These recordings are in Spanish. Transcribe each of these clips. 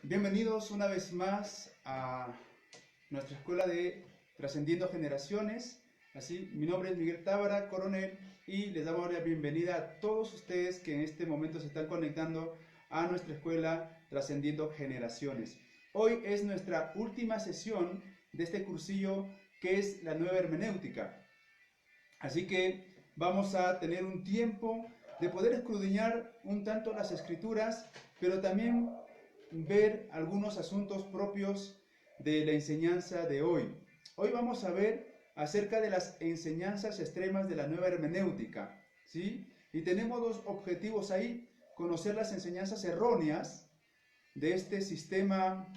Bienvenidos una vez más a nuestra escuela de Trascendiendo Generaciones. Mi nombre es Miguel Tábara, coronel, y les damos la bienvenida a todos ustedes que en este momento se están conectando a nuestra escuela Trascendiendo Generaciones. Hoy es nuestra última sesión de este cursillo que es la nueva hermenéutica. Así que vamos a tener un tiempo de poder escudriñar un tanto las escrituras, pero también ver algunos asuntos propios de la enseñanza de hoy. Hoy vamos a ver acerca de las enseñanzas extremas de la nueva hermenéutica, ¿sí? Y tenemos dos objetivos ahí: conocer las enseñanzas erróneas de este sistema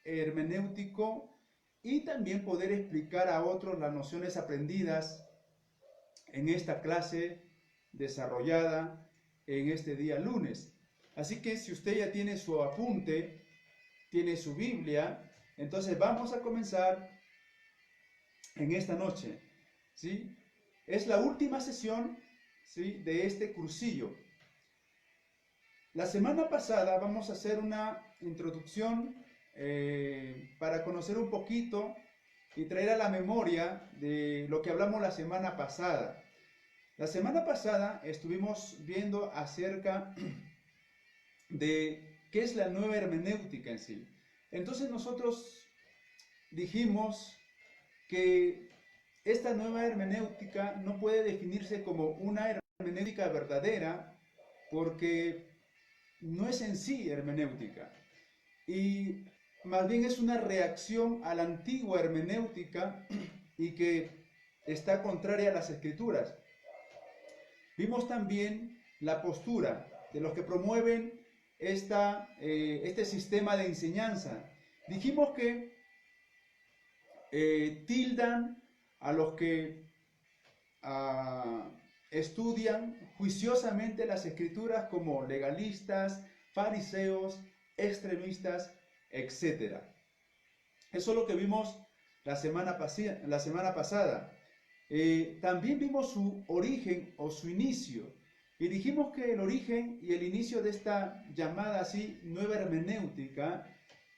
hermenéutico y también poder explicar a otros las nociones aprendidas en esta clase desarrollada en este día lunes. Así que si usted ya tiene su apunte, tiene su Biblia, entonces vamos a comenzar en esta noche, ¿sí? Es la última sesión, ¿sí?, de este cursillo. La semana pasada vamos a hacer una introducción para conocer un poquito y traer a la memoria de lo que hablamos la semana pasada. La semana pasada estuvimos viendo acerca de qué es la nueva hermenéutica en sí. Entonces nosotros dijimos que esta nueva hermenéutica no puede definirse como una hermenéutica verdadera porque no es en sí hermenéutica, y más bien es una reacción a la antigua hermenéutica y que está contraria a las escrituras. Vimos también la postura de los que promueven este sistema de enseñanza. Dijimos que tildan a los que estudian juiciosamente las escrituras como legalistas, fariseos, extremistas, etc. Eso es lo que vimos la semana pasada. También vimos su origen o su inicio, y dijimos que el origen y el inicio de esta llamada así nueva hermenéutica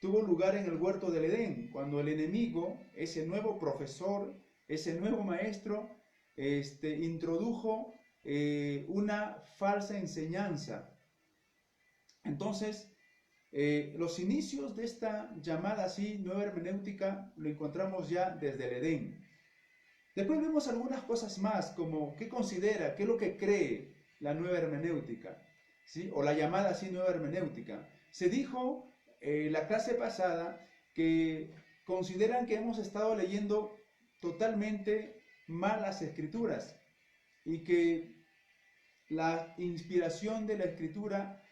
tuvo lugar en el huerto del Edén, cuando el enemigo, ese nuevo profesor, ese nuevo maestro, introdujo una falsa enseñanza. Entonces, los inicios de esta llamada así nueva hermenéutica lo encontramos ya desde el Edén. Después vemos algunas cosas más, como qué considera, qué es lo que cree la nueva hermenéutica, ¿sí?, o la llamada así nueva hermenéutica. Se dijo la clase pasada que consideran que hemos estado leyendo totalmente mal las escrituras y que la inspiración de la escritura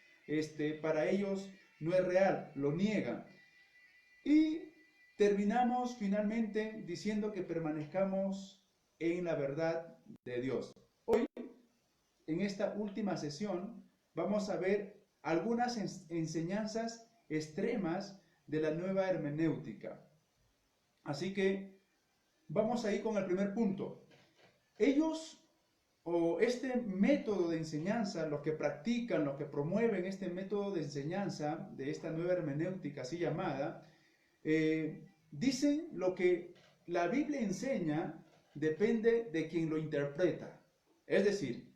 para ellos no es real, lo niegan. Y terminamos finalmente diciendo que permanezcamos en la verdad de Dios. Hoy, en esta última sesión, vamos a ver algunas enseñanzas extremas de la nueva hermenéutica. Así que vamos a ir con el primer punto. Ellos, o este método de enseñanza, los que practican, los que promueven este método de enseñanza de esta nueva hermenéutica así llamada, dicen lo que la Biblia enseña depende de quien lo interpreta. Es decir,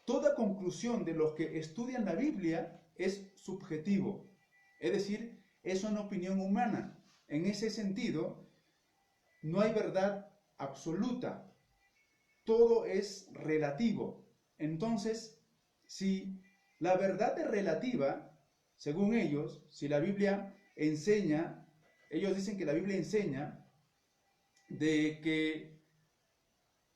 toda conclusión de los que estudian la Biblia es subjetivo. Es decir, es una opinión humana. En ese sentido, no hay verdad absoluta. Todo es relativo. Entonces, si la verdad es relativa, según ellos, si la Biblia enseña, ellos dicen que la Biblia enseña de que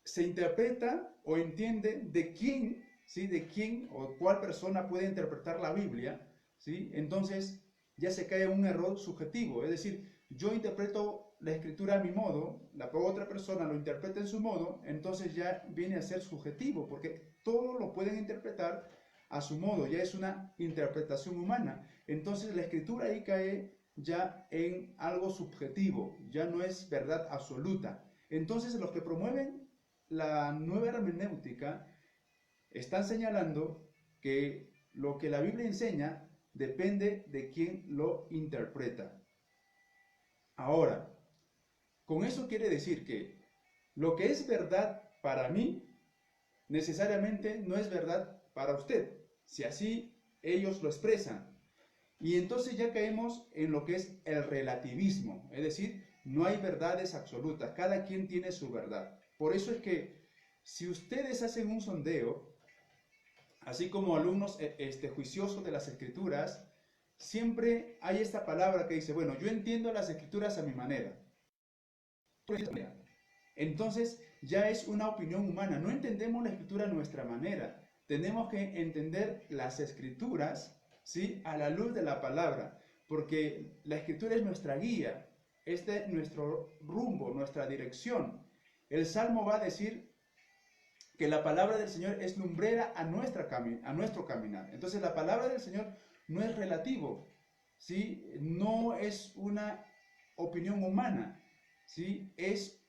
se interpreta o entiende de quién, ¿sí?, de quién o cuál persona puede interpretar la Biblia, ¿sí? Entonces ya se cae en un error subjetivo, es decir, yo interpreto la escritura a mi modo, la otra persona lo interpreta en su modo, entonces ya viene a ser subjetivo, porque todos lo pueden interpretar a su modo, ya es una interpretación humana. Entonces la escritura ahí cae ya en algo subjetivo, ya no es verdad absoluta. Entonces los que promueven la nueva hermenéutica están señalando que lo que la Biblia enseña depende de quién lo interpreta. Ahora, con eso quiere decir que lo que es verdad para mí, necesariamente no es verdad para usted, si así ellos lo expresan. Y entonces ya caemos en lo que es el relativismo, es decir, no hay verdades absolutas, cada quien tiene su verdad. Por eso es que si ustedes hacen un sondeo, así como alumnos juiciosos de las escrituras, siempre hay esta palabra que dice, bueno, yo entiendo las escrituras a mi manera. Entonces ya es una opinión humana, no entendemos la escritura a nuestra manera. Tenemos que entender las escrituras, ¿sí?, a la luz de la palabra, porque la escritura es nuestra guía, este es nuestro rumbo, nuestra dirección. El Salmo va a decir que la palabra del Señor es lumbrera a nuestro caminar. Entonces la palabra del Señor no es relativo, ¿sí?, no es una opinión humana, ¿sí?, es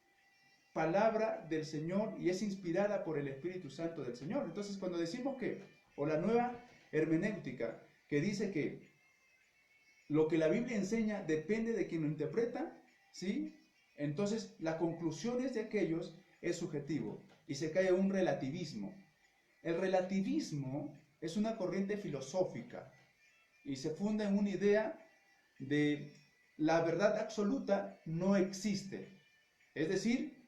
palabra del Señor y es inspirada por el Espíritu Santo del Señor. Entonces cuando decimos que, o la nueva hermenéutica, que dice que lo que la Biblia enseña depende de quien lo interpreta, ¿sí?, entonces la conclusión de aquellos es subjetivo y se cae un relativismo. El relativismo es una corriente filosófica y se funda en una idea de la verdad absoluta no existe. Es decir,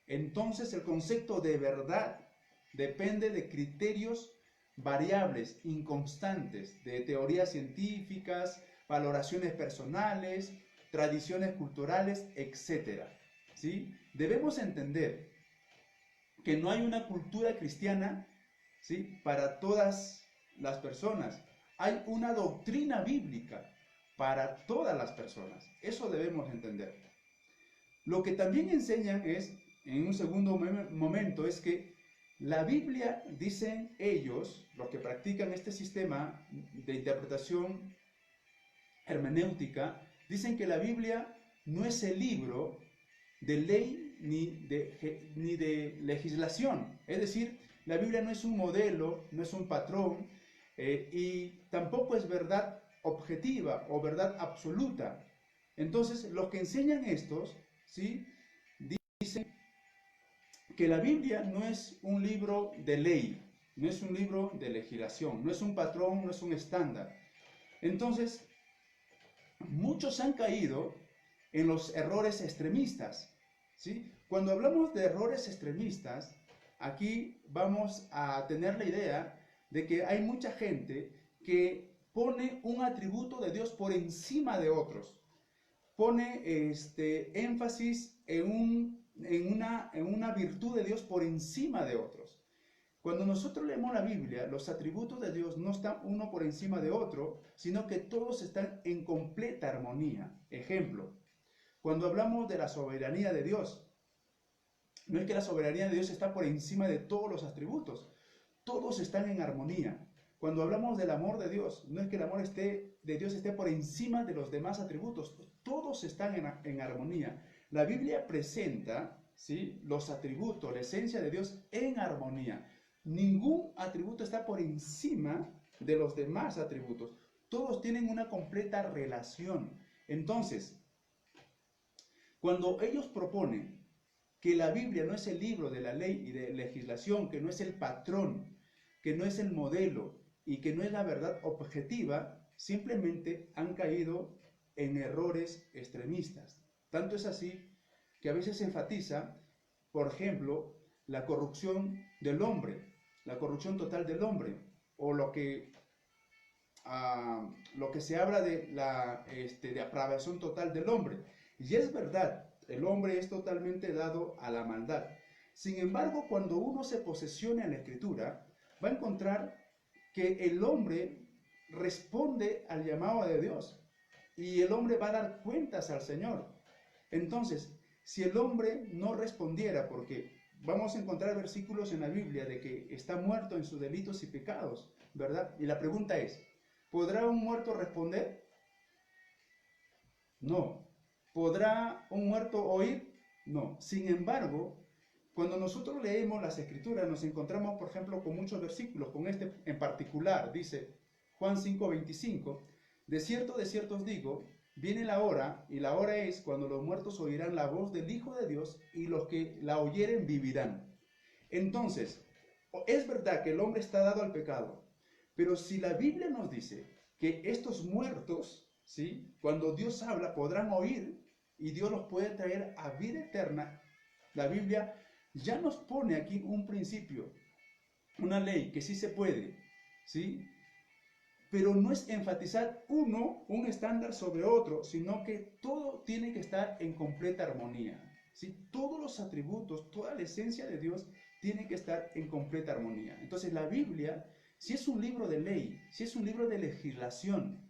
entonces el concepto de verdad depende de criterios variables, inconstantes, de teorías científicas, valoraciones personales, tradiciones culturales, etc. ¿Sí? Debemos entender que no hay una cultura cristiana, ¿sí?, para todas las personas. Hay una doctrina bíblica para todas las personas. Eso debemos entender. Lo que también enseñan es, en un segundo momento, es que la Biblia, dicen ellos, los que practican este sistema de interpretación hermenéutica, dicen que la Biblia no es el libro de ley ni de legislación. Es decir, la Biblia no es un modelo, no es un patrón, y tampoco es verdad objetiva o verdad absoluta. Entonces, los que enseñan estos, ¿sí?, dicen que la Biblia no es un libro de ley, no es un libro de legislación, no es un patrón, no es un estándar. Entonces, muchos han caído en los errores extremistas, ¿sí? Cuando hablamos de errores extremistas, aquí vamos a tener la idea de que hay mucha gente que pone un atributo de Dios por encima de otros, pone énfasis en una virtud de Dios por encima de otros. Cuando nosotros leemos la Biblia, los atributos de Dios no están uno por encima de otro, sino que todos están en completa armonía. Ejemplo, cuando hablamos de la soberanía de Dios, no es que la soberanía de Dios está por encima de todos los atributos, todos están en armonía. Cuando hablamos del amor de Dios, no es que el amor de Dios esté por encima de los demás atributos, todos están en armonía. La Biblia presenta, ¿sí?, los atributos, la esencia de Dios en armonía. Ningún atributo está por encima de los demás atributos. Todos tienen una completa relación. Entonces, cuando ellos proponen que la Biblia no es el libro de la ley y de legislación, que no es el patrón, que no es el modelo y que no es la verdad objetiva, simplemente han caído en errores extremistas. Tanto es así que a veces se enfatiza, por ejemplo, la corrupción del hombre, la corrupción total del hombre, o lo que se habla de la depravación total del hombre. Y es verdad, el hombre es totalmente dado a la maldad. Sin embargo, cuando uno se posesiona en la Escritura, va a encontrar que el hombre responde al llamado de Dios y el hombre va a dar cuentas al Señor. Entonces, si el hombre no respondiera, porque vamos a encontrar versículos en la Biblia de que está muerto en sus delitos y pecados, ¿verdad? Y la pregunta es, ¿podrá un muerto responder? No. ¿Podrá un muerto oír? No. Sin embargo, cuando nosotros leemos las Escrituras, nos encontramos, por ejemplo, con muchos versículos, con este en particular, dice, Juan 5:25, de cierto os digo, viene la hora, y la hora es cuando los muertos oirán la voz del Hijo de Dios, y los que la oyeren vivirán. Entonces, es verdad que el hombre está dado al pecado, pero si la Biblia nos dice que estos muertos, ¿sí?, cuando Dios habla podrán oír y Dios los puede traer a vida eterna, la Biblia ya nos pone aquí un principio, una ley que sí se puede, ¿sí? Pero no es enfatizar un estándar sobre otro, sino que todo tiene que estar en completa armonía, ¿sí? Todos los atributos, toda la esencia de Dios tiene que estar en completa armonía. Entonces la Biblia, si es un libro de ley, si es un libro de legislación,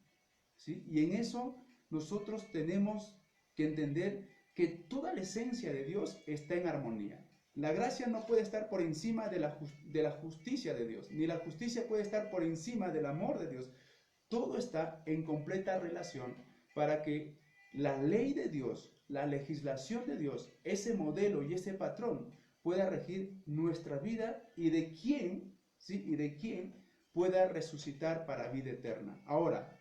¿sí? Y en eso nosotros tenemos que entender que toda la esencia de Dios está en armonía. La gracia no puede estar por encima de la justicia de Dios, ni la justicia puede estar por encima del amor de Dios. Todo está en completa relación para que la ley de Dios, la legislación de Dios, ese modelo y ese patrón pueda regir nuestra vida y de quién, ¿sí?, y de quién pueda resucitar para vida eterna. Ahora,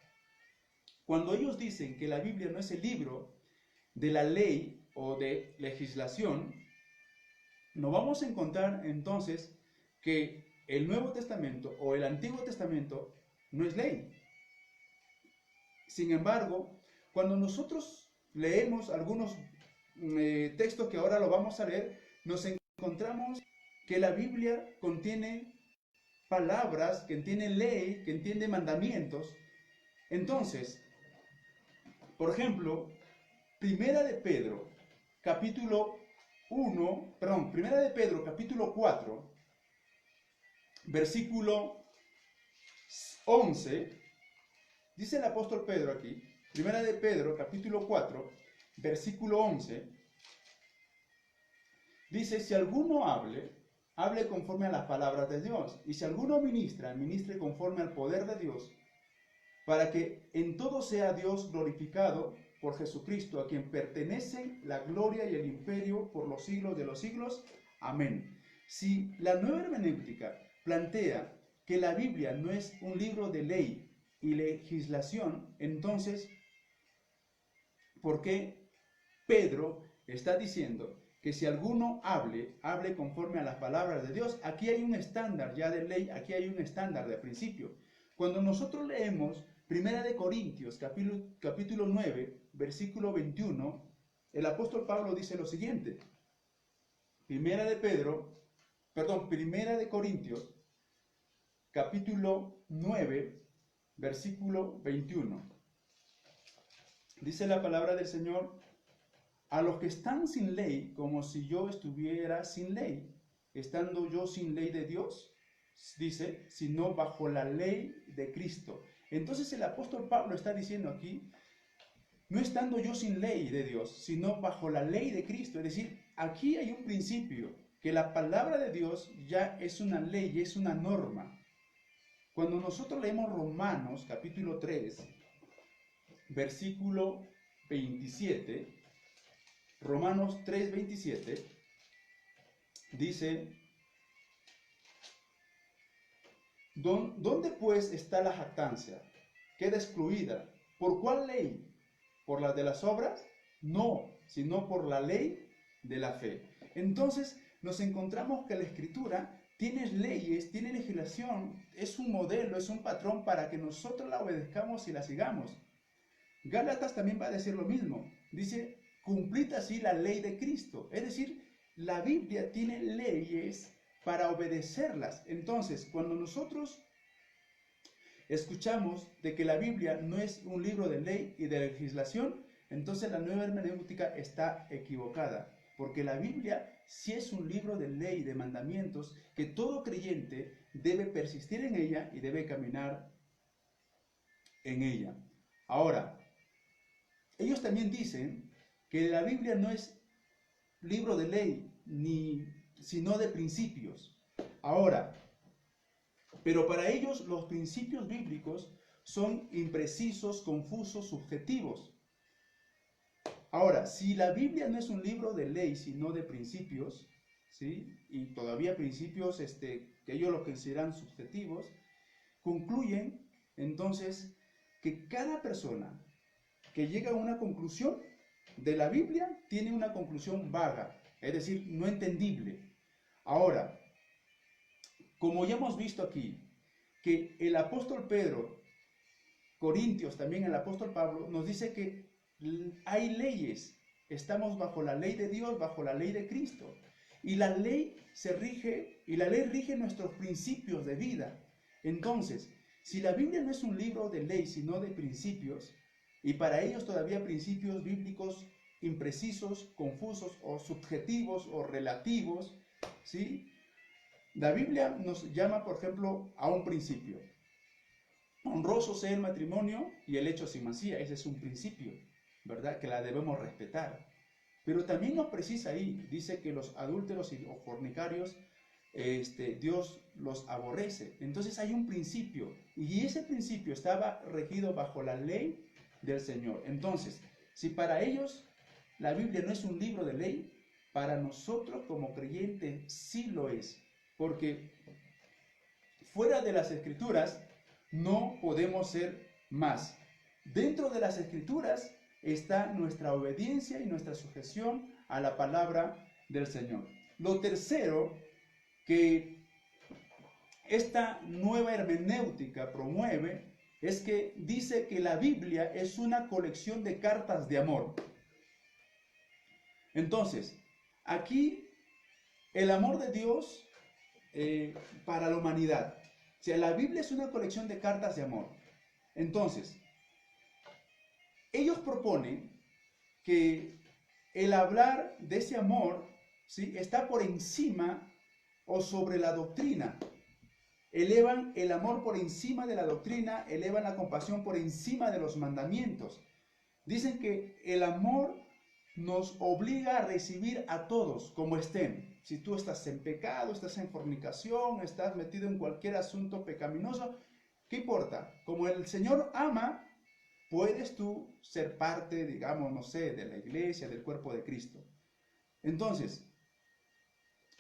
cuando ellos dicen que la Biblia no es el libro de la ley o de legislación, nos vamos a encontrar entonces que el Nuevo Testamento o el Antiguo Testamento no es ley. Sin embargo, cuando nosotros leemos algunos textos que ahora lo vamos a leer, nos encontramos que la Biblia contiene palabras, que contiene ley, que contiene mandamientos. Entonces, por ejemplo, Primera de Pedro, capítulo 4, versículo 11, dice el apóstol Pedro aquí, Primera de Pedro, capítulo 4, versículo 11, dice, si alguno hable conforme a las palabras de Dios, y si alguno ministre conforme al poder de Dios, para que en todo sea Dios glorificado por Jesucristo, a quien pertenecen la gloria y el imperio por los siglos de los siglos. Amén. Si la nueva hermenéutica plantea que la Biblia no es un libro de ley y legislación, entonces, ¿por qué Pedro está diciendo que si alguno hable conforme a las palabras de Dios? Aquí hay un estándar ya de ley, aquí hay un estándar de principio. Cuando nosotros leemos Primera de Corintios, capítulo 9, versículo 21, el apóstol Pablo dice lo siguiente. Primera de Corintios, capítulo 9, versículo 21. Dice la palabra del Señor, a los que están sin ley, como si yo estuviera sin ley, estando yo sin ley de Dios, dice, sino bajo la ley de Cristo. Entonces el apóstol Pablo está diciendo aquí, no estando yo sin ley de Dios, sino bajo la ley de Cristo. Es decir, aquí hay un principio, que la palabra de Dios ya es una ley, es una norma. Cuando nosotros leemos Romanos capítulo 3, versículo 27, Romanos 3, 27, dice, ¿dónde pues está la jactancia? Queda excluida. ¿Por cuál ley? ¿Por la de las obras? No, sino por la ley de la fe. Entonces nos encontramos que la Escritura tiene leyes, tiene legislación, es un modelo, es un patrón para que nosotros la obedezcamos y la sigamos. Gálatas también va a decir lo mismo. Dice, cumplid así la ley de Cristo. Es decir, la Biblia tiene leyes para obedecerlas. Entonces, cuando nosotros escuchamos de que la Biblia no es un libro de ley y de legislación, entonces la nueva hermenéutica está equivocada, porque la Biblia sí es un libro de ley, de mandamientos, que todo creyente debe persistir en ella y debe caminar en ella. Ahora, ellos también dicen que la Biblia no es libro de ley, sino de principios. Ahora, pero para ellos los principios bíblicos son imprecisos, confusos, subjetivos. Ahora, si la Biblia no es un libro de ley, sino de principios, ¿sí?, y todavía principios que ellos lo consideran subjetivos, concluyen entonces que cada persona que llega a una conclusión de la Biblia tiene una conclusión vaga, es decir, no entendible. Ahora, como ya hemos visto aquí, que el apóstol Pedro, Corintios, también el apóstol Pablo, nos dice que hay leyes, estamos bajo la ley de Dios, bajo la ley de Cristo, y la ley rige nuestros principios de vida. Entonces, si la Biblia no es un libro de ley, sino de principios, y para ellos todavía principios bíblicos imprecisos, confusos, o subjetivos, o relativos, ¿sí? La Biblia nos llama, por ejemplo, a un principio. Honroso sea el matrimonio y el hecho sin masía. Ese es un principio, ¿verdad? Que la debemos respetar. Pero también nos precisa ahí, dice que los adúlteros y los fornicarios, Dios los aborrece. Entonces hay un principio, y ese principio estaba regido bajo la ley del Señor. Entonces, si para ellos la Biblia no es un libro de ley, para nosotros como creyentes sí lo es. Porque fuera de las Escrituras no podemos ser más. Dentro de las Escrituras está nuestra obediencia y nuestra sujeción a la palabra del Señor. Lo tercero que esta nueva hermenéutica promueve es que dice que la Biblia es una colección de cartas de amor. Entonces, aquí el amor de Dios para la humanidad. O sea, la Biblia es una colección de cartas de amor. Entonces, ellos proponen que el hablar de ese amor, ¿sí?, está por encima o sobre la doctrina. Elevan el amor por encima de la doctrina, elevan la compasión por encima de los mandamientos. Dicen que el amor nos obliga a recibir a todos como estén. Si tú estás en pecado, estás en fornicación, estás metido en cualquier asunto pecaminoso, ¿qué importa? Como el Señor ama, puedes tú ser parte, digamos, no sé, de la iglesia, del cuerpo de Cristo. Entonces,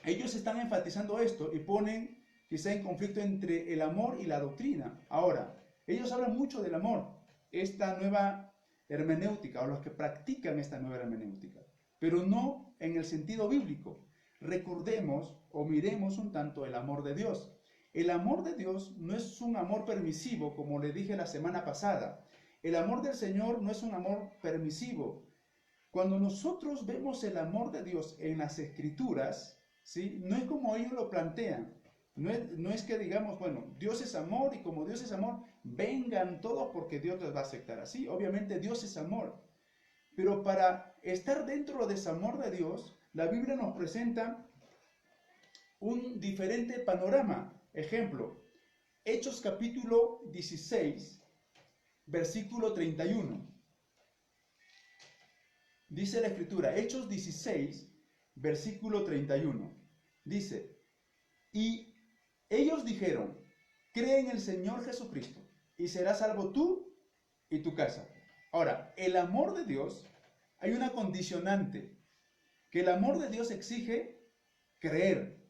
ellos están enfatizando esto y ponen quizá en conflicto entre el amor y la doctrina. Ahora, ellos hablan mucho del amor, esta nueva hermenéutica, o los que practican esta nueva hermenéutica, pero no en el sentido bíblico. Recordemos o miremos un tanto el amor de Dios. El amor de Dios no es un amor permisivo, como le dije la semana pasada. El amor del Señor no es un amor permisivo. Cuando nosotros vemos el amor de Dios en las Escrituras, ¿sí?, no es como ellos lo plantean. No es que digamos, bueno, Dios es amor y como Dios es amor, vengan todos porque Dios les va a aceptar así. Obviamente Dios es amor. Pero para estar dentro de ese amor de Dios, la Biblia nos presenta un diferente panorama. Ejemplo, Hechos capítulo 16, versículo 31. Dice la Escritura, Hechos 16, versículo 31. Dice, y ellos dijeron, cree en el Señor Jesucristo y serás salvo tú y tu casa. Ahora, el amor de Dios, hay una condicionante, que el amor de Dios exige creer.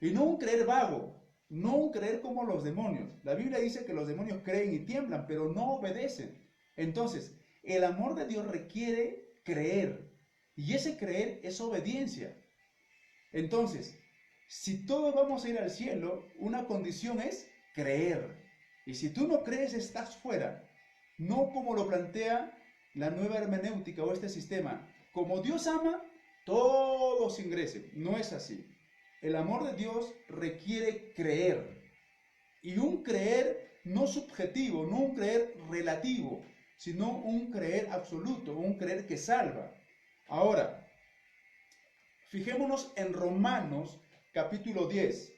Y no un creer vago, no un creer como los demonios. La Biblia dice que los demonios creen y tiemblan, pero no obedecen. Entonces, el amor de Dios requiere creer. Y ese creer es obediencia. Entonces, si todos vamos a ir al cielo, una condición es creer. Y si tú no crees, estás fuera. No como lo plantea la nueva hermenéutica o este sistema. Como Dios ama, todos ingresen. No es así. El amor de Dios requiere creer. Y un creer no subjetivo, no un creer relativo, sino un creer absoluto, un creer que salva. Ahora, fijémonos en Romanos capítulo 10.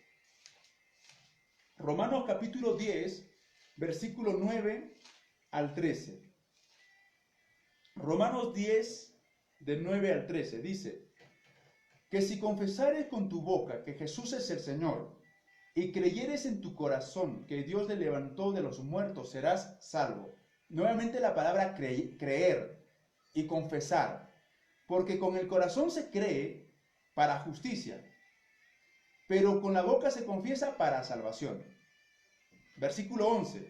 Romanos capítulo 10, versículo 9 al 13. Romanos 10, de 9 al 13, dice, que si confesares con tu boca que Jesús es el Señor, y creyeres en tu corazón que Dios le levantó de los muertos, serás salvo. Nuevamente la palabra creer y confesar, porque con el corazón se cree para justicia, pero con la boca se confiesa para salvación. Versículo 11.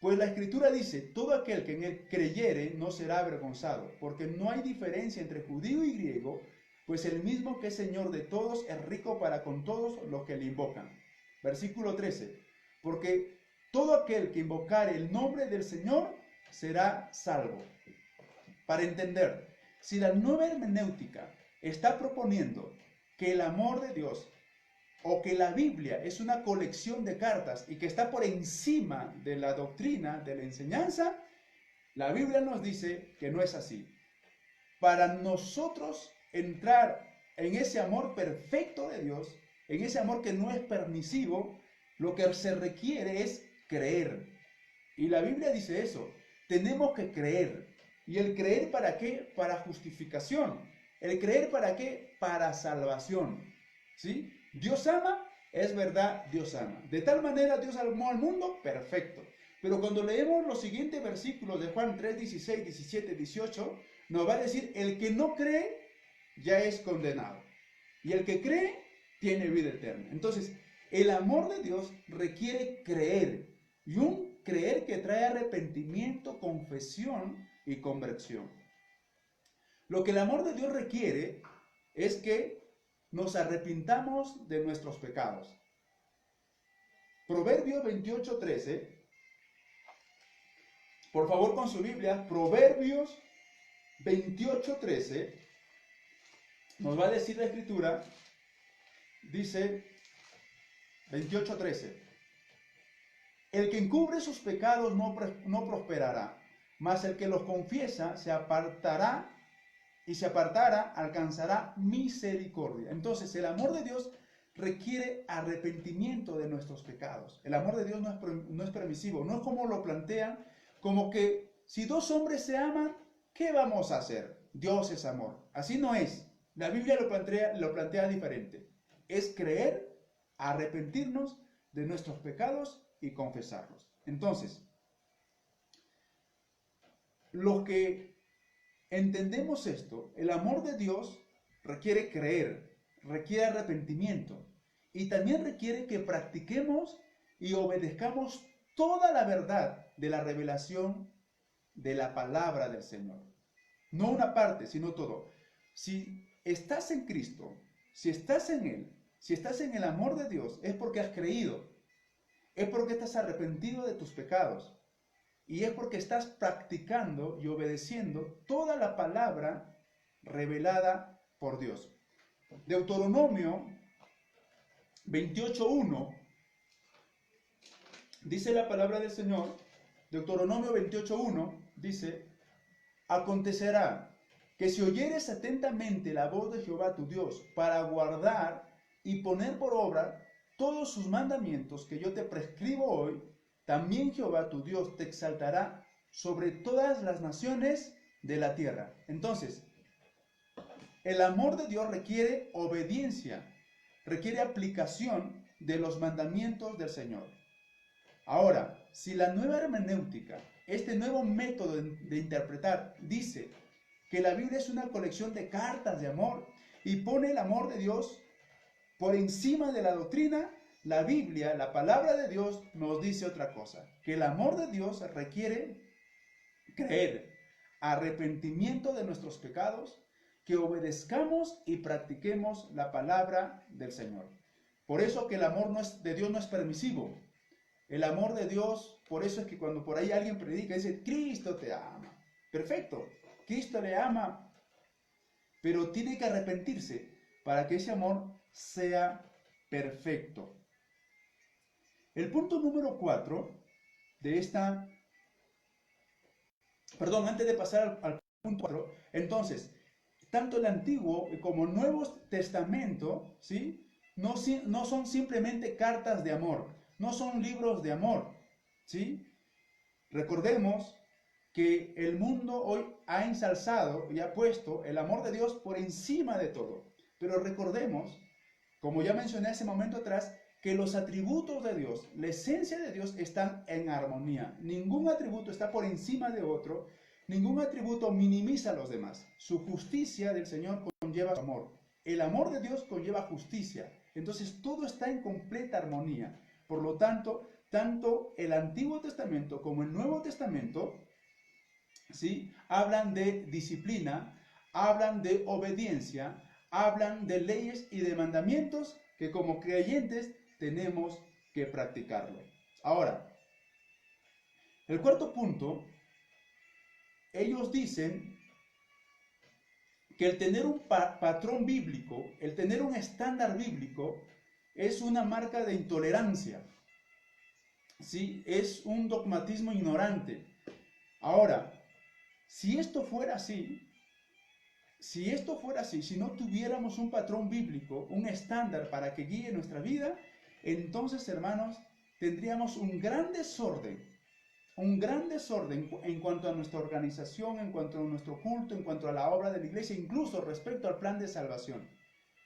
Pues la Escritura dice, todo aquel que en él creyere no será avergonzado, porque no hay diferencia entre judío y griego, pues el mismo que es Señor de todos es rico para con todos los que le invocan. Versículo 13, porque todo aquel que invocare el nombre del Señor será salvo. Para entender, si la nueva hermenéutica está proponiendo que el amor de Dios o que la Biblia es una colección de cartas y que está por encima de la doctrina, de la enseñanza, la Biblia nos dice que no es así. Para nosotros entrar en ese amor perfecto de Dios, en ese amor que no es permisivo, lo que se requiere es creer. Y la Biblia dice eso, tenemos que creer. ¿Y el creer para qué? Para justificación. ¿El creer para qué? Para salvación. ¿Sí? Dios ama, es verdad, Dios ama. De tal manera Dios amó al mundo, perfecto. Pero cuando leemos los siguientes versículos de Juan 3, 16, 17, 18, nos va a decir, el que no cree ya es condenado. Y el que cree tiene vida eterna. Entonces, el amor de Dios requiere creer. Y un creer que trae arrepentimiento, confesión y conversión. Lo que el amor de Dios requiere es que nos arrepintamos de nuestros pecados. Proverbios 28:13. Por favor, con su Biblia, Proverbios 28:13. Nos va a decir la Escritura, dice 28:13. El que encubre sus pecados no prosperará, mas el que los confiesa se apartará y se apartara alcanzará misericordia. Entonces, el amor de Dios requiere arrepentimiento de nuestros pecados. El amor de Dios no es permisivo, no es como lo plantean, como que si dos hombres se aman, ¿qué vamos a hacer? Dios es amor. Así no es. La Biblia lo plantea diferente. Es creer, arrepentirnos de nuestros pecados y confesarlos. Entonces, los que entendemos esto, el amor de Dios requiere creer, requiere arrepentimiento y también requiere que practiquemos y obedezcamos toda la verdad de la revelación de la palabra del Señor. No una parte, sino todo. Si estás en Cristo, si estás en Él, si estás en el amor de Dios, es porque has creído, es porque estás arrepentido de tus pecados. Y es porque estás practicando y obedeciendo toda la palabra revelada por Dios. Deuteronomio 28:1 dice la palabra del Señor. Deuteronomio 28:1 dice: acontecerá que si oyeres atentamente la voz de Jehová tu Dios para guardar y poner por obra todos sus mandamientos que yo te prescribo hoy, también Jehová tu Dios te exaltará sobre todas las naciones de la tierra. Entonces, el amor de Dios requiere obediencia, requiere aplicación de los mandamientos del Señor. Ahora, si la nueva hermenéutica, este nuevo método de interpretar, dice que la Biblia es una colección de cartas de amor y pone el amor de Dios por encima de la doctrina, la Biblia, la palabra de Dios, nos dice otra cosa, que el amor de Dios requiere creer, arrepentimiento de nuestros pecados, que obedezcamos y practiquemos la palabra del Señor. Por eso que el amor de Dios no es permisivo. El amor de Dios, por eso es que cuando por ahí alguien predica, dice, Cristo te ama. Perfecto, Cristo le ama, pero tiene que arrepentirse para que ese amor sea perfecto. El punto número 4 de esta, antes de pasar al punto 4, entonces, tanto el Antiguo como el Nuevo Testamento, ¿sí? No son simplemente cartas de amor, no son libros de amor, ¿sí? Recordemos que el mundo hoy ha ensalzado y ha puesto el amor de Dios por encima de todo. Pero recordemos, como ya mencioné hace un momento atrás, que los atributos de Dios, la esencia de Dios están en armonía. Ningún atributo está por encima de otro, ningún atributo minimiza a los demás. Su justicia del Señor conlleva su amor. El amor de Dios conlleva justicia. Entonces todo está en completa armonía. Por lo tanto, tanto el Antiguo Testamento como el Nuevo Testamento, ¿sí?, hablan de disciplina, hablan de obediencia, hablan de leyes y de mandamientos que como creyentes tenemos que practicarlo. Ahora, el cuarto punto, ellos dicen que el tener un patrón bíblico, el tener un estándar bíblico, es una marca de intolerancia, ¿sí? Es un dogmatismo ignorante. Ahora, si esto fuera así, si no tuviéramos un patrón bíblico, un estándar para que guíe nuestra vida, entonces, hermanos, tendríamos un gran desorden en cuanto a nuestra organización, en cuanto a nuestro culto, en cuanto a la obra de la iglesia, incluso respecto al plan de salvación.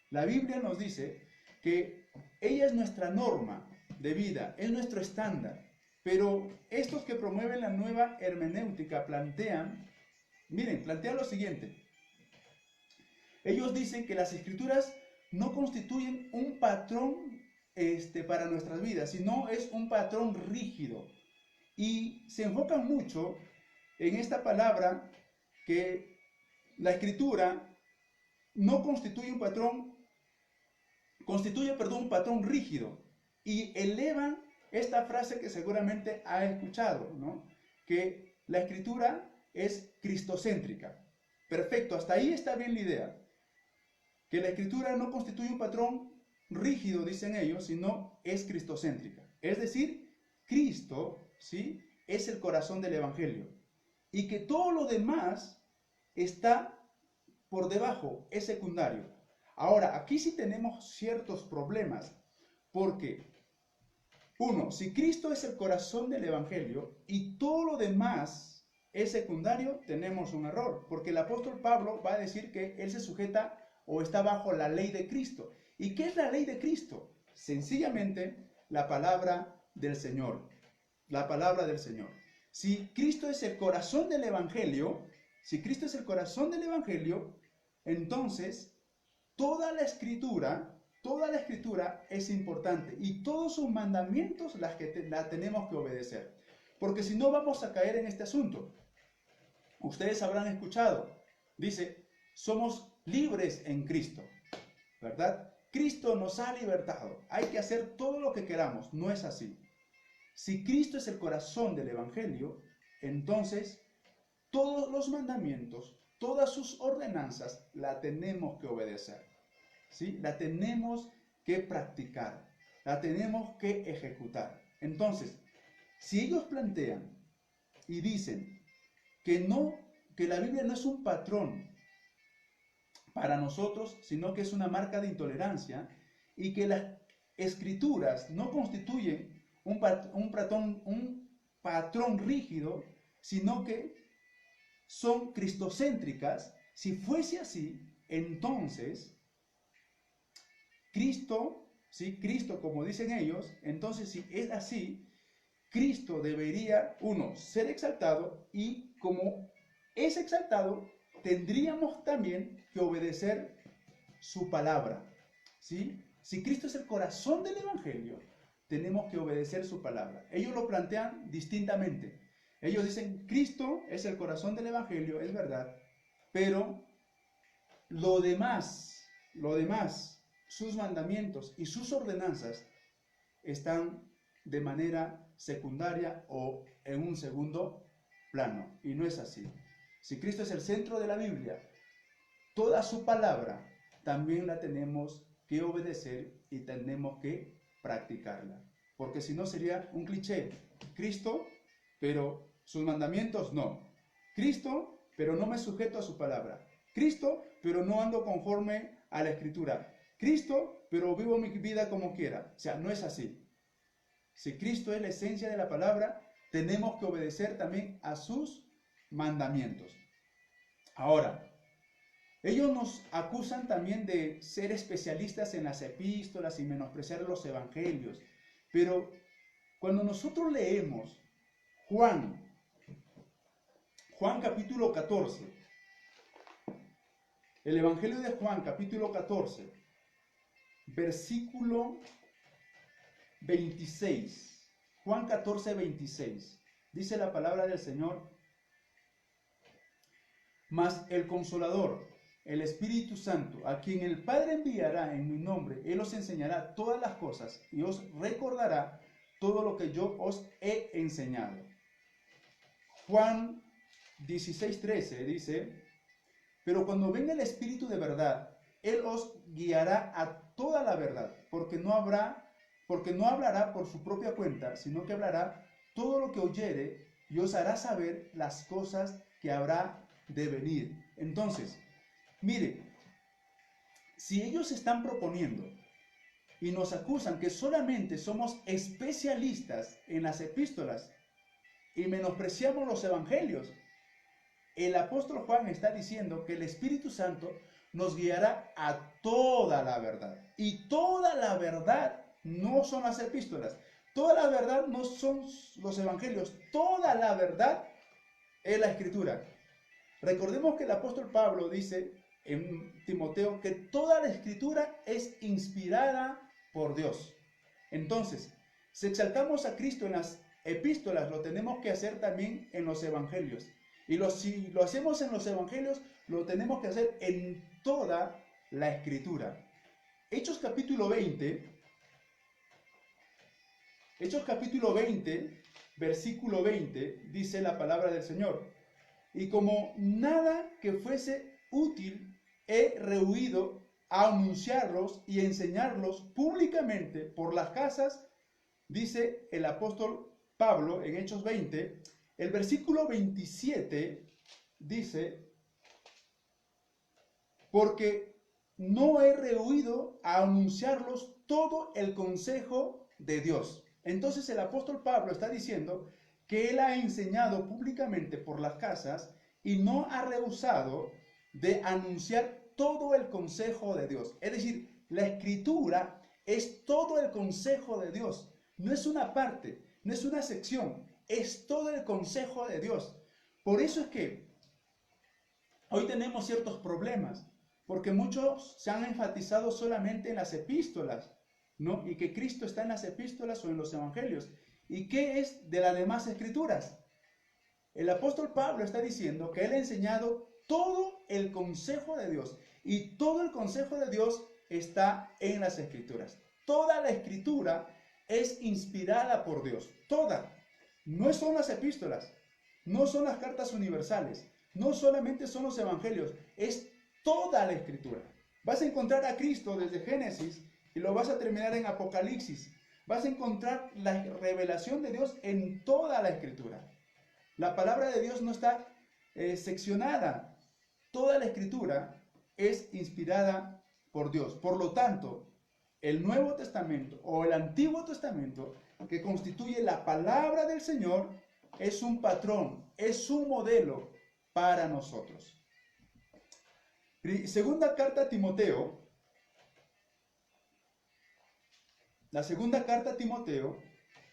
La Biblia nos dice que ella es nuestra norma de vida, es nuestro estándar, pero estos que promueven la nueva hermenéutica plantean lo siguiente. Ellos dicen que las escrituras no constituyen un patrón para nuestras vidas, sino es un patrón rígido. Y se enfocan mucho en esta palabra que la escritura no constituye un patrón, un patrón rígido. Y elevan esta frase que seguramente ha escuchado, ¿no?, que la escritura es cristocéntrica. Perfecto, hasta ahí está bien la idea. Que la escritura no constituye un patrón rígido, dicen ellos, sino es cristocéntrica. Es decir, Cristo, ¿sí?, es el corazón del evangelio. Y que todo lo demás está por debajo, es secundario. Ahora, aquí sí tenemos ciertos problemas, porque, uno, si Cristo es el corazón del evangelio y todo lo demás es secundario, tenemos un error, porque el apóstol Pablo va a decir que él se sujeta o está bajo la ley de Cristo. ¿Y qué es la ley de Cristo? Sencillamente, la palabra del Señor. La palabra del Señor. Si Cristo es el corazón del evangelio, entonces toda la escritura es importante y todos sus mandamientos la tenemos que obedecer. Porque si no vamos a caer en este asunto. Ustedes habrán escuchado, dice, somos libres en Cristo, ¿verdad? Cristo nos ha libertado, hay que hacer todo lo que queramos. No es así. Si Cristo es el corazón del evangelio, entonces todos los mandamientos, todas sus ordenanzas, la tenemos que obedecer, ¿sí? La tenemos que practicar, la tenemos que ejecutar. Entonces, si ellos plantean y dicen que la Biblia no es un patrón para nosotros, sino que es una marca de intolerancia, y que las escrituras no constituyen un patrón rígido, sino que son cristocéntricas. Si fuese así, entonces Cristo, ¿sí?, Cristo, como dicen ellos, entonces si es así, Cristo debería, uno, ser exaltado, y como es exaltado, tendríamos también que obedecer su palabra, ¿sí? Si Cristo es el corazón del evangelio, tenemos que obedecer su palabra. Ellos lo plantean distintamente. Ellos dicen, Cristo es el corazón del evangelio, es verdad, pero lo demás, sus mandamientos y sus ordenanzas están de manera secundaria o en un segundo plano. Y no es así. Si Cristo es el centro de la Biblia, toda su palabra también la tenemos que obedecer y tenemos que practicarla. Porque si no sería un cliché. Cristo, pero sus mandamientos no. Cristo, pero no me sujeto a su palabra. Cristo, pero no ando conforme a la escritura. Cristo, pero vivo mi vida como quiera. O sea, no es así. Si Cristo es la esencia de la palabra, tenemos que obedecer también a sus mandamientos. Ahora, ellos nos acusan también de ser especialistas en las epístolas y menospreciar los evangelios. Pero cuando nosotros leemos Juan capítulo 14, el Evangelio de Juan capítulo 14, versículo 26, Juan 14:26. Dice la palabra del Señor: mas el Consolador, el Espíritu Santo, a quien el Padre enviará en mi nombre, Él os enseñará todas las cosas y os recordará todo lo que yo os he enseñado. Juan 16:13 dice: pero cuando venga el Espíritu de verdad, Él os guiará a toda la verdad, porque no hablará por su propia cuenta, sino que hablará todo lo que oyere y os hará saber las cosas que habrá de venir. Entonces, mire, si ellos están proponiendo y nos acusan que solamente somos especialistas en las epístolas y menospreciamos los evangelios, el apóstol Juan está diciendo que el Espíritu Santo nos guiará a toda la verdad. Y toda la verdad no son las epístolas. Toda la verdad no son los evangelios. Toda la verdad es la Escritura. Recordemos que el apóstol Pablo dice en Timoteo que toda la Escritura es inspirada por Dios. Entonces, si exaltamos a Cristo en las epístolas, lo tenemos que hacer también en los evangelios. Y si lo hacemos en los evangelios, lo tenemos que hacer en toda la Escritura. Hechos capítulo 20, versículo 20, dice la palabra del Señor: y como nada que fuese útil, he rehuido a anunciarlos y enseñarlos públicamente por las casas, dice el apóstol Pablo en Hechos 20. El versículo 27 dice: porque no he rehuido a anunciarlos todo el consejo de Dios. Entonces el apóstol Pablo está diciendo que él ha enseñado públicamente por las casas y no ha rehusado de anunciar todo el consejo de Dios. Es decir, la Escritura es todo el consejo de Dios. No es una parte, no es una sección, es todo el consejo de Dios. Por eso es que hoy tenemos ciertos problemas, porque muchos se han enfatizado solamente en las epístolas, ¿no? Y que Cristo está en las epístolas o en los evangelios. ¿Y qué es de las demás escrituras? El apóstol Pablo está diciendo que él ha enseñado todo el consejo de Dios, y todo el consejo de Dios está en las escrituras. Toda la escritura es inspirada por Dios, toda. No son las epístolas, no son las cartas universales, no solamente son los evangelios, es toda la escritura. Vas a encontrar a Cristo desde Génesis y lo vas a terminar en Apocalipsis. Vas a encontrar la revelación de Dios en toda la escritura. La palabra de Dios no está seccionada. Toda la escritura es inspirada por Dios. Por lo tanto, el Nuevo Testamento o el Antiguo Testamento, que constituye la palabra del Señor, es un patrón, es un modelo para nosotros. Segunda carta a Timoteo, la segunda carta a Timoteo,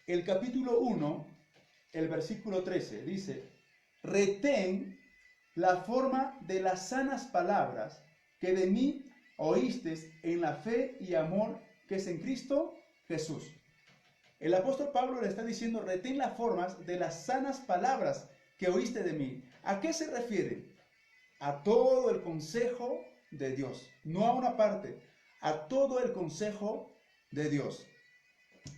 el capítulo 1, el versículo 13, dice: retén la forma de las sanas palabras que de mí oístes en la fe y amor que es en Cristo Jesús. El apóstol Pablo le está diciendo: retén las formas de las sanas palabras que oíste de mí. ¿A qué se refiere? A todo el consejo de Dios, no a una parte, a todo el consejo de Dios.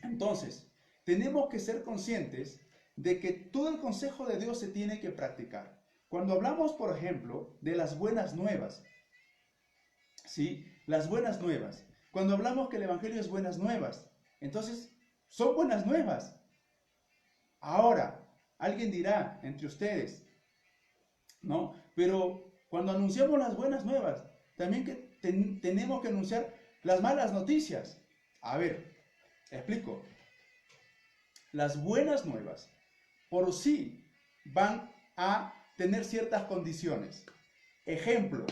Entonces, tenemos que ser conscientes de que todo el consejo de Dios se tiene que practicar. Cuando hablamos, por ejemplo, de las buenas nuevas, ¿sí? Las buenas nuevas. Cuando hablamos que el Evangelio es buenas nuevas, entonces son buenas nuevas. Ahora, alguien dirá entre ustedes, ¿no? Pero cuando anunciamos las buenas nuevas, también tenemos que anunciar las malas noticias. A ver, explico. Las buenas nuevas por sí van a tener ciertas condiciones. Ejemplo,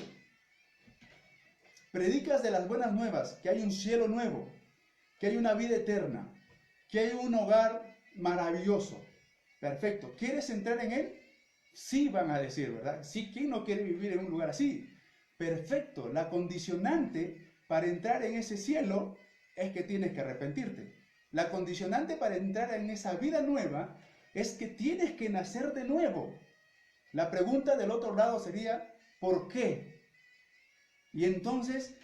predicas de las buenas nuevas, que hay un cielo nuevo, que hay una vida eterna, que hay un hogar maravilloso. Perfecto. ¿Quieres entrar en él? Sí, van a decir, ¿verdad? Sí, ¿quién no quiere vivir en un lugar así? Perfecto. La condicionante para entrar en ese cielo es que tienes que arrepentirte. La condicionante para entrar en esa vida nueva es que tienes que nacer de nuevo. La pregunta del otro lado sería, ¿por qué? Y entonces,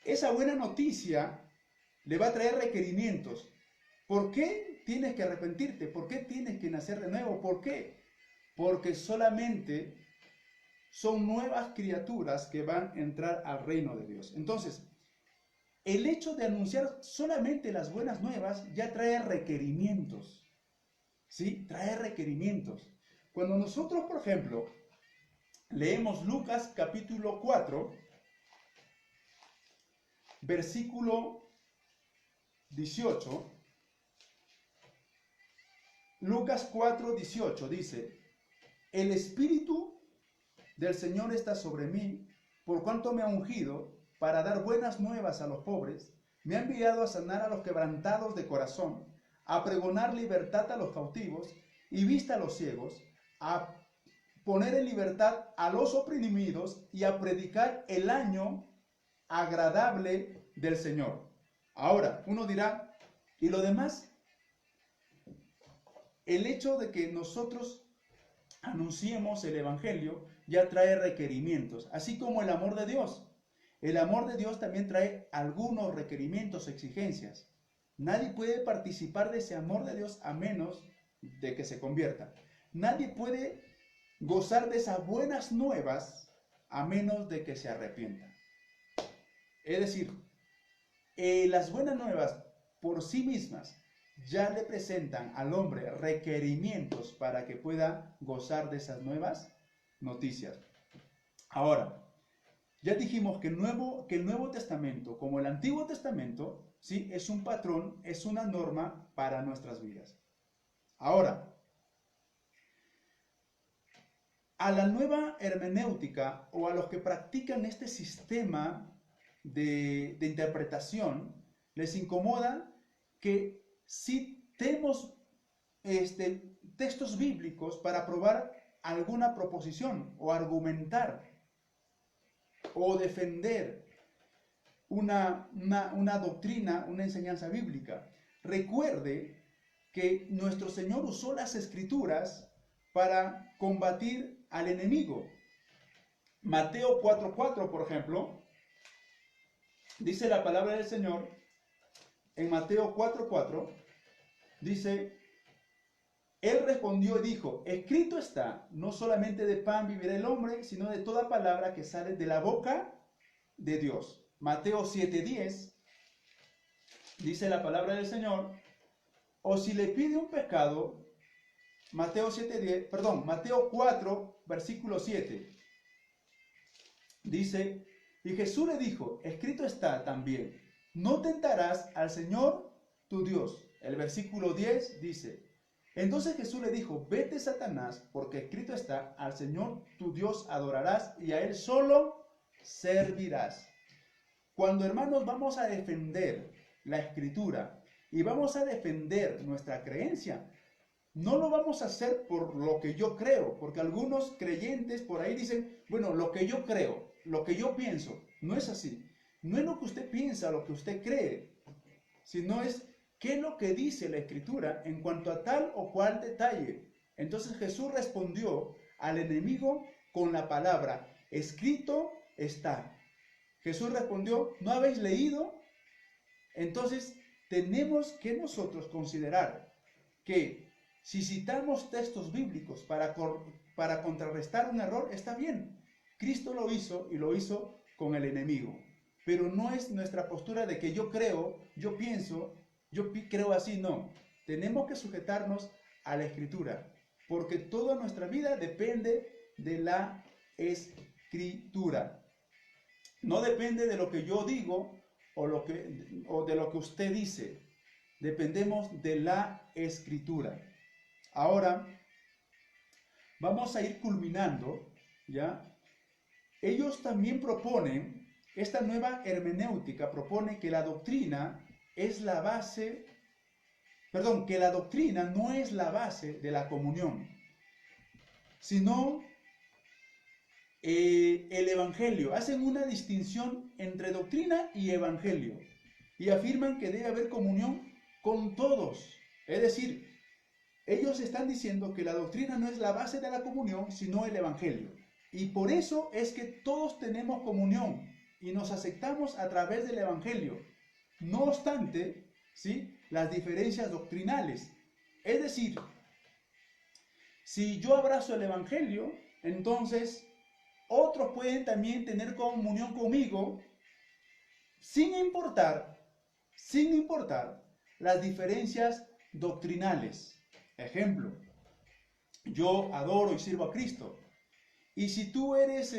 esa buena noticia le va a traer requerimientos. ¿Por qué tienes que arrepentirte? ¿Por qué tienes que nacer de nuevo? ¿Por qué? Porque solamente son nuevas criaturas que van a entrar al reino de Dios. Entonces, el hecho de anunciar solamente las buenas nuevas ya trae requerimientos. ¿Sí? Trae requerimientos. Cuando nosotros, por ejemplo, leemos Lucas capítulo 4, versículo 18, Lucas 4, 18 dice, el Espíritu del Señor está sobre mí, por cuanto me ha ungido para dar buenas nuevas a los pobres, me ha enviado a sanar a los quebrantados de corazón, a pregonar libertad a los cautivos y vista a los ciegos, a poner en libertad a los oprimidos y a predicar el año agradable del Señor. Ahora, uno dirá, ¿y lo demás? El hecho de que nosotros anunciemos el Evangelio ya trae requerimientos, así como el amor de Dios. El amor de Dios también trae algunos requerimientos, exigencias. Nadie puede participar de ese amor de Dios a menos de que se convierta. Nadie puede gozar de esas buenas nuevas a menos de que se arrepienta. Es decir, las buenas nuevas por sí mismas ya le presentan al hombre requerimientos para que pueda gozar de esas nuevas noticias. Ahora, ya dijimos que el Nuevo Testamento, como el Antiguo Testamento, ¿sí? Es un patrón, es una norma para nuestras vidas. Ahora, a la nueva hermenéutica o a los que practican este sistema de interpretación, les incomoda que citemos textos bíblicos para probar alguna proposición o argumentar o defender una doctrina, una enseñanza bíblica. Recuerde que nuestro Señor usó las Escrituras para combatir al enemigo. Mateo 4:4, por ejemplo, dice la palabra del Señor, en Mateo 4:4, dice, Él respondió y dijo, escrito está, no solamente de pan vivirá el hombre, sino de toda palabra que sale de la boca de Dios. Mateo 7:10, dice la palabra del Señor, o si le pide un pecado, Mateo 4, versículo 7, dice, y Jesús le dijo, escrito está también, no tentarás al Señor tu Dios. El versículo 10 dice, entonces Jesús le dijo, vete Satanás, porque escrito está, al Señor tu Dios adorarás y a Él solo servirás. Cuando, hermanos, vamos a defender la Escritura y vamos a defender nuestra creencia, no lo vamos a hacer por lo que yo creo, porque algunos creyentes por ahí dicen, bueno, lo que yo creo, lo que yo pienso, no es así. No es lo que usted piensa, lo que usted cree, sino es qué es lo que dice la Escritura en cuanto a tal o cual detalle. Entonces Jesús respondió al enemigo con la palabra, escrito está. Jesús respondió, ¿no habéis leído? Entonces tenemos que nosotros considerar que si citamos textos bíblicos para contrarrestar un error, está bien. Cristo lo hizo y lo hizo con el enemigo. Pero no es nuestra postura de que yo creo, yo pienso, yo creo así, no. Tenemos que sujetarnos a la Escritura, porque toda nuestra vida depende de la Escritura. No depende de lo que yo digo o de lo que usted dice. Dependemos de la Escritura. Ahora, vamos a ir culminando, ¿ya? Ellos también proponen, esta nueva hermenéutica propone que la doctrina es la base, que la doctrina no es la base de la comunión, sino el evangelio. Hacen una distinción entre doctrina y evangelio y afirman que debe haber comunión con todos. Es decir, ellos están diciendo que la doctrina no es la base de la comunión, sino el evangelio. Y por eso es que todos tenemos comunión y nos aceptamos a través del evangelio. No obstante, ¿sí?, las diferencias doctrinales. Es decir, si yo abrazo el evangelio, entonces otros pueden también tener comunión conmigo sin importar las diferencias doctrinales. Ejemplo, yo adoro y sirvo a Cristo. Y si tú eres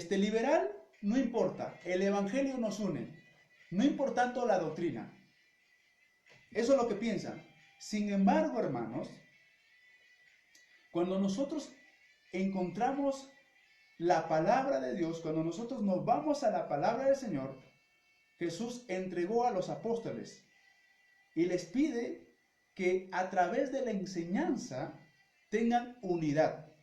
liberal, no importa, el evangelio nos une, no importando la doctrina. Eso es lo que piensan. Sin embargo, hermanos, cuando nosotros encontramos la palabra de Dios, cuando nosotros nos vamos a la palabra del Señor, Jesús entregó a los apóstoles y les pide que a través de la enseñanza tengan unidad,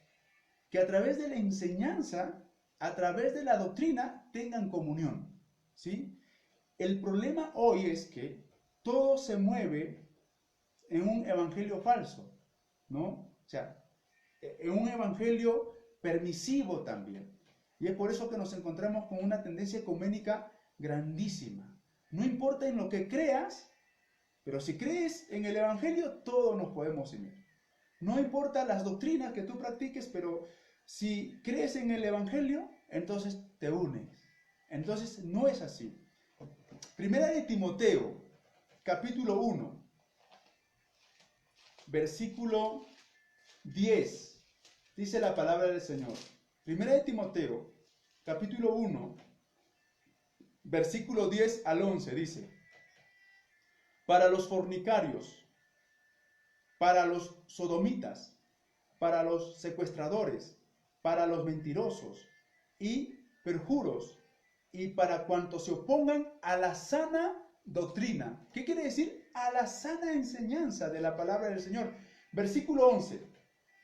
que a través de la enseñanza, a través de la doctrina, tengan comunión, ¿sí? El problema hoy es que todo se mueve en un evangelio falso, ¿no? O sea, en un evangelio permisivo también. Y es por eso que nos encontramos con una tendencia ecuménica grandísima. No importa en lo que creas, pero si crees en el evangelio, todos nos podemos unir. No importa las doctrinas que tú practiques, pero si crees en el evangelio, entonces te unes. Entonces no es así. Primera de Timoteo, capítulo 1, versículo 10, dice la palabra del Señor. Primera de Timoteo, capítulo 1, versículo 10 al 11, dice: para los fornicarios, para los sodomitas, para los secuestradores, para los mentirosos y perjuros, y para cuantos se opongan a la sana doctrina. ¿Qué quiere decir? A la sana enseñanza de la palabra del Señor. Versículo 11.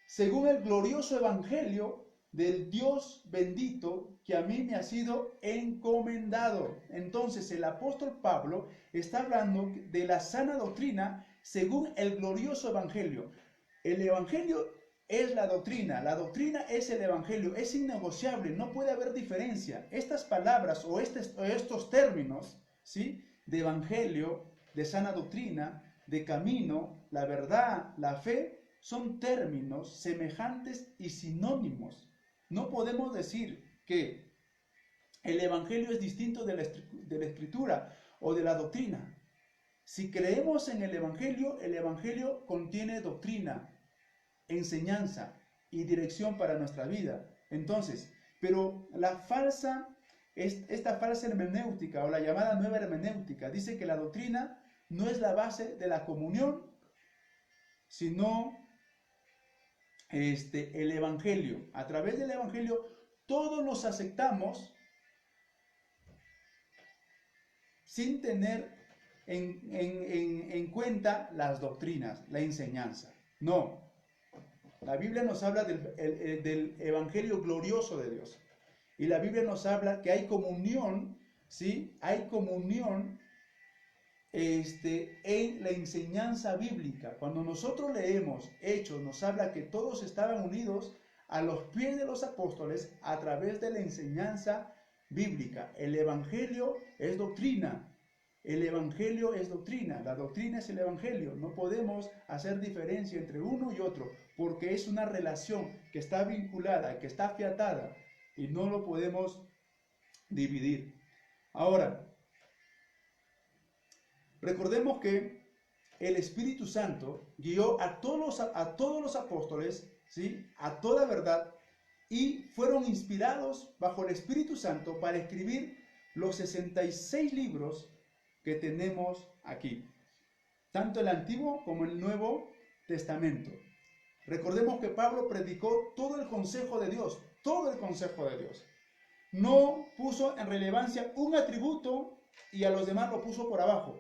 Según el glorioso evangelio del Dios bendito que a mí me ha sido encomendado. Entonces el apóstol Pablo está hablando de la sana doctrina según el glorioso evangelio. El evangelio es la doctrina es el evangelio, es innegociable, no puede haber diferencia. Estas palabras o estos términos, ¿sí?, de evangelio, de sana doctrina, de camino, la verdad, la fe, son términos semejantes y sinónimos. No podemos decir que el evangelio es distinto de la escritura o de la doctrina. Si creemos en el evangelio contiene doctrina, enseñanza y dirección para nuestra vida. Entonces, pero esta falsa hermenéutica o la llamada nueva hermenéutica dice que la doctrina no es la base de la comunión, sino el evangelio. A través del evangelio todos nos aceptamos sin tener en cuenta las doctrinas, la enseñanza. No. La Biblia nos habla del evangelio glorioso de Dios. Y la Biblia nos habla que hay comunión, ¿sí? Hay comunión en la enseñanza bíblica. Cuando nosotros leemos Hechos, nos habla que todos estaban unidos a los pies de los apóstoles a través de la enseñanza bíblica. El evangelio es doctrina. El evangelio es doctrina. La doctrina es el evangelio. No podemos hacer diferencia entre uno y otro, porque es una relación que está vinculada, que está afiatada, y no lo podemos dividir. Ahora, recordemos que el Espíritu Santo guió a todos los apóstoles, ¿sí?, a toda verdad, y fueron inspirados bajo el Espíritu Santo para escribir los 66 libros que tenemos aquí, tanto el Antiguo como el Nuevo Testamento. Recordemos que Pablo predicó todo el consejo de Dios, todo el consejo de Dios. No puso en relevancia un atributo y a los demás lo puso por abajo.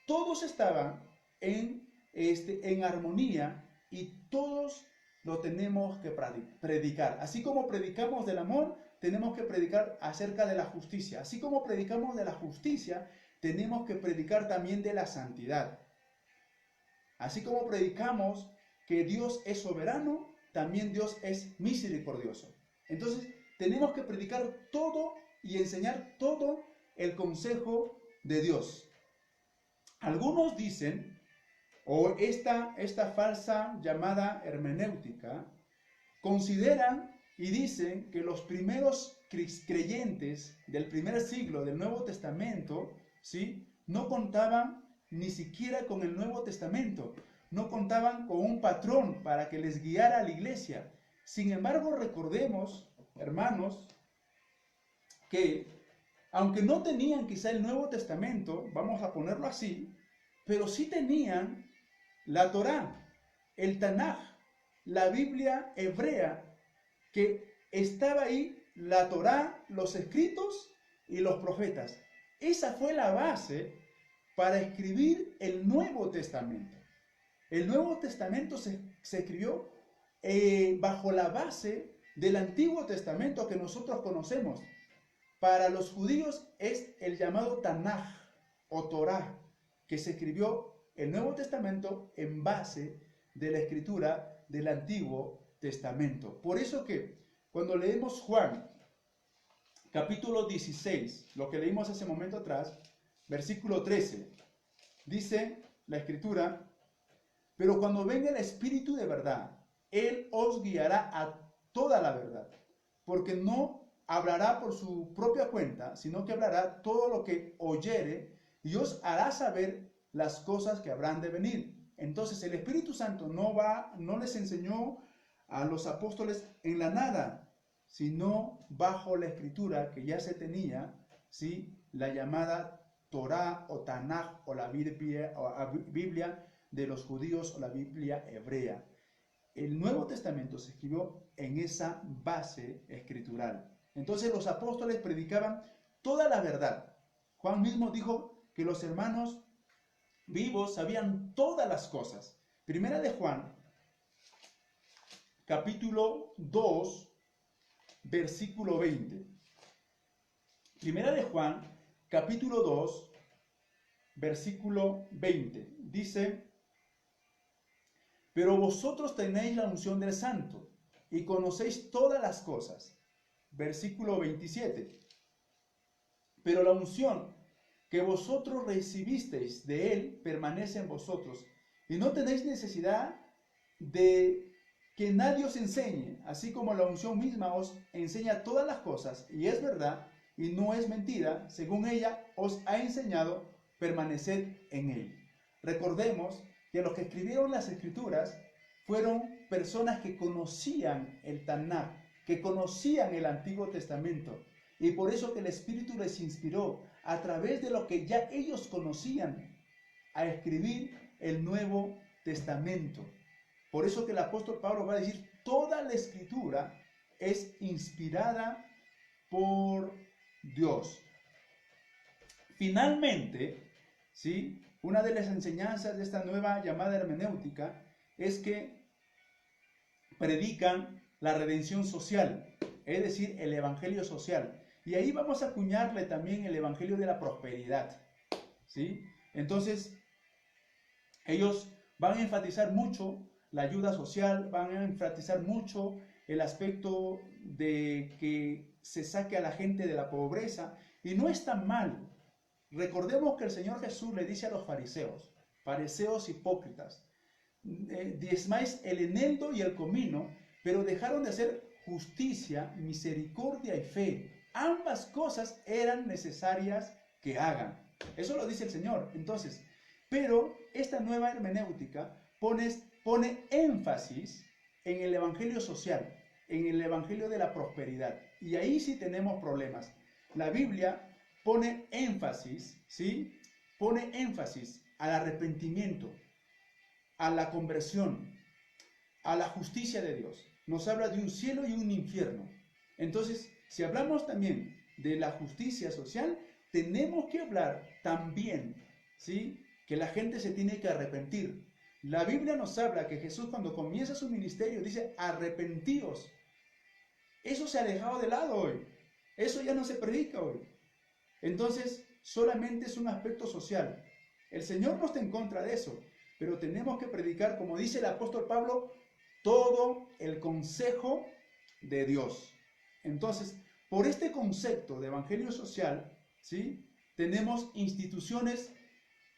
Todos estaban en armonía y todos lo tenemos que predicar. Así como predicamos del amor, tenemos que predicar acerca de la justicia. Así como predicamos de la justicia, tenemos que predicar también de la santidad. Así como predicamos que Dios es soberano, también Dios es misericordioso. Entonces, tenemos que predicar todo y enseñar todo el consejo de Dios. Algunos dicen, o esta falsa llamada hermenéutica, consideran y dicen que los primeros creyentes del primer siglo del Nuevo Testamento, ¿sí?, no contaban ni siquiera con el Nuevo Testamento, no contaban con un patrón para que les guiara a la iglesia. Sin embargo, recordemos, hermanos, que aunque no tenían quizá el Nuevo Testamento, vamos a ponerlo así, pero sí tenían la Torá, el Tanaj, la Biblia hebrea, que estaba ahí, la Torá, los escritos y los profetas. Esa fue la base para escribir el Nuevo Testamento. El Nuevo Testamento se escribió bajo la base del Antiguo Testamento que nosotros conocemos. Para los judíos es el llamado Tanaj o Torá, que se escribió el Nuevo Testamento en base de la escritura del Antiguo Testamento. Por eso que cuando leemos Juan, capítulo 16, lo que leímos hace un momento atrás, versículo 13, dice la escritura: pero cuando venga el Espíritu de verdad, Él os guiará a toda la verdad, porque no hablará por su propia cuenta, sino que hablará todo lo que oyere y os hará saber las cosas que habrán de venir. Entonces el Espíritu Santo no les enseñó a los apóstoles en la nada, sino bajo la escritura que ya se tenía, ¿sí?, la llamada Torá o Tanaj o la Biblia de los judíos o la Biblia hebrea. El Nuevo Testamento se escribió en esa base escritural. Entonces los apóstoles predicaban toda la verdad. Juan mismo dijo que los hermanos vivos sabían todas las cosas. Primera de Juan, capítulo 2, versículo 20. Primera de Juan, capítulo 2, versículo 20. Dice: pero vosotros tenéis la unción del Santo y conocéis todas las cosas. Versículo 27. Pero la unción que vosotros recibisteis de Él permanece en vosotros, y no tenéis necesidad de que nadie os enseñe, así como la unción misma os enseña todas las cosas, y es verdad y no es mentira, según ella os ha enseñado, permaneced en Él. Recordemos que los que escribieron las Escrituras fueron personas que conocían el Tanaj, que conocían el Antiguo Testamento, y por eso que el Espíritu les inspiró a través de lo que ya ellos conocían a escribir el Nuevo Testamento. Por eso que el apóstol Pablo va a decir: toda la Escritura es inspirada por Dios. Finalmente, ¿sí?, una de las enseñanzas de esta nueva llamada hermenéutica es que predican la redención social, es decir, el evangelio social. Y ahí vamos a acuñarle también el evangelio de la prosperidad, ¿sí? Entonces, ellos van a enfatizar mucho la ayuda social, van a enfatizar mucho el aspecto de que se saque a la gente de la pobreza, y no es tan mal. Recordemos que el Señor Jesús le dice a los fariseos hipócritas: diezmáis el eneldo y el comino, pero dejaron de hacer justicia, misericordia y fe. Ambas cosas eran necesarias que hagan. Eso lo dice el Señor. Entonces, pero esta nueva hermenéutica pone énfasis en el evangelio social, en el evangelio de la prosperidad. Y ahí sí tenemos problemas. La Biblia pone énfasis, ¿sí?, pone énfasis al arrepentimiento, a la conversión, a la justicia de Dios. Nos habla de un cielo y un infierno. Entonces, si hablamos también de la justicia social, tenemos que hablar también, ¿sí?, que la gente se tiene que arrepentir. La Biblia nos habla que Jesús, cuando comienza su ministerio, dice: arrepentíos. Eso se ha dejado de lado hoy. Eso ya no se predica hoy. Entonces, solamente es un aspecto social. El Señor no está en contra de eso, pero tenemos que predicar, como dice el apóstol Pablo, todo el consejo de Dios. Entonces, por este concepto de evangelio social, ¿sí?, tenemos instituciones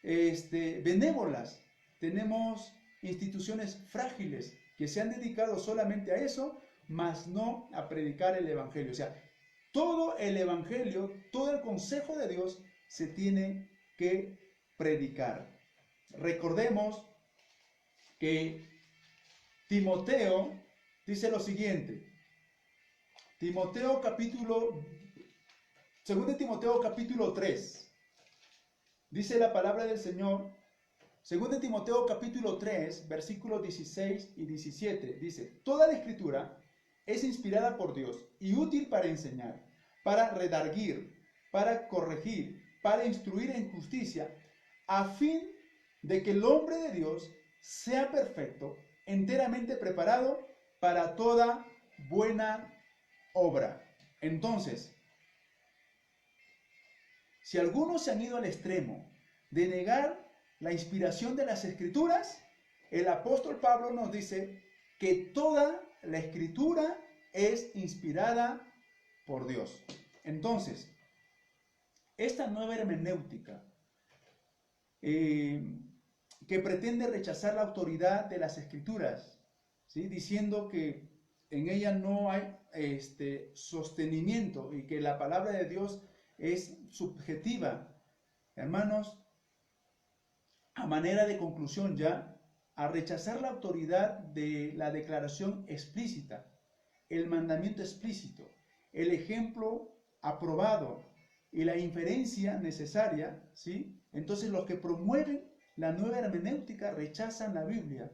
benévolas, tenemos instituciones frágiles que se han dedicado solamente a eso, mas no a predicar el evangelio. O sea, todo el evangelio, todo el consejo de Dios se tiene que predicar. Recordemos que Timoteo dice lo siguiente. Timoteo capítulo 2 Timoteo capítulo 3. Dice la palabra del Señor, 2 Timoteo capítulo 3, versículos 16 y 17. Dice, toda la escritura es inspirada por Dios y útil para enseñar, para redarguir, para corregir, para instruir en justicia, a fin de que el hombre de Dios sea perfecto, enteramente preparado para toda buena obra. Entonces, si algunos se han ido al extremo de negar la inspiración de las Escrituras, el apóstol Pablo nos dice que toda la Escritura es inspirada por Dios. Entonces, esta nueva hermenéutica que pretende rechazar la autoridad de las Escrituras, ¿sí?, diciendo que en ella no hay sostenimiento y que la palabra de Dios es subjetiva. Hermanos, a manera de conclusión ya, a rechazar la autoridad de la declaración explícita, el mandamiento explícito, el ejemplo aprobado y la inferencia necesaria, ¿sí?, entonces los que promueven la nueva hermenéutica rechazan la Biblia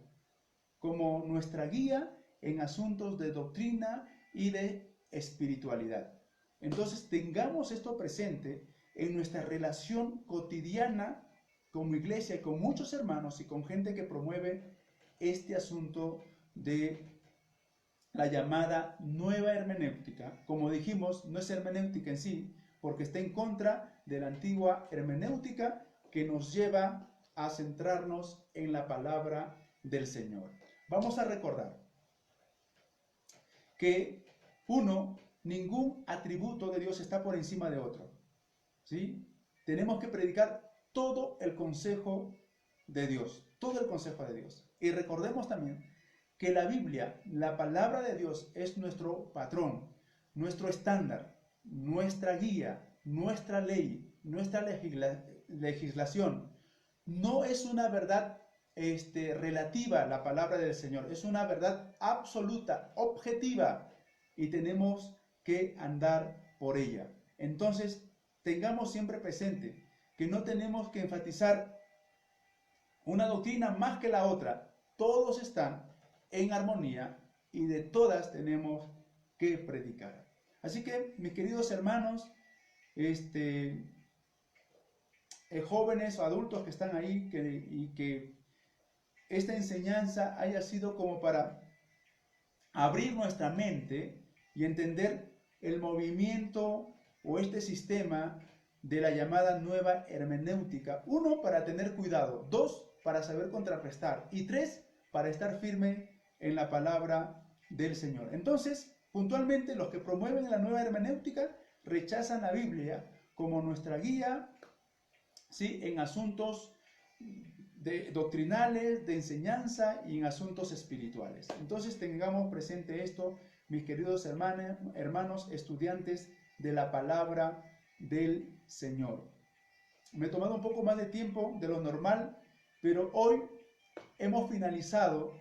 como nuestra guía en asuntos de doctrina y de espiritualidad. Entonces tengamos esto presente en nuestra relación cotidiana como iglesia, con muchos hermanos y con gente que promueve este asunto de la llamada nueva hermenéutica. Como dijimos, no es hermenéutica en sí, porque está en contra de la antigua hermenéutica que nos lleva a centrarnos en la palabra del Señor. Vamos a recordar que ningún atributo de Dios está por encima de otro, ¿sí? Tenemos que predicar todo el consejo de Dios, todo el consejo de Dios. Y recordemos también que la Biblia, la palabra de Dios, es nuestro patrón, nuestro estándar, nuestra guía, nuestra ley, nuestra legislación. No es una verdad relativa la palabra del Señor, es una verdad absoluta, objetiva, y tenemos que andar por ella. Entonces, tengamos siempre presente que no tenemos que enfatizar una doctrina más que la otra. Todos están en armonía y de todas tenemos que predicar. Así que, mis queridos hermanos, jóvenes o adultos que están ahí, y que esta enseñanza haya sido como para abrir nuestra mente y entender el movimiento o este sistema de la llamada nueva hermenéutica. 1, para tener cuidado. 2, para saber contrarrestar. Y 3, para estar firme en la palabra del Señor. Entonces, puntualmente, los que promueven la nueva hermenéutica rechazan la Biblia como nuestra guía, ¿sí?, en asuntos doctrinales, de enseñanza y en asuntos espirituales. Entonces tengamos presente esto, mis queridos hermanos, estudiantes de la palabra del Señor. Me he tomado un poco más de tiempo de lo normal, pero hoy hemos finalizado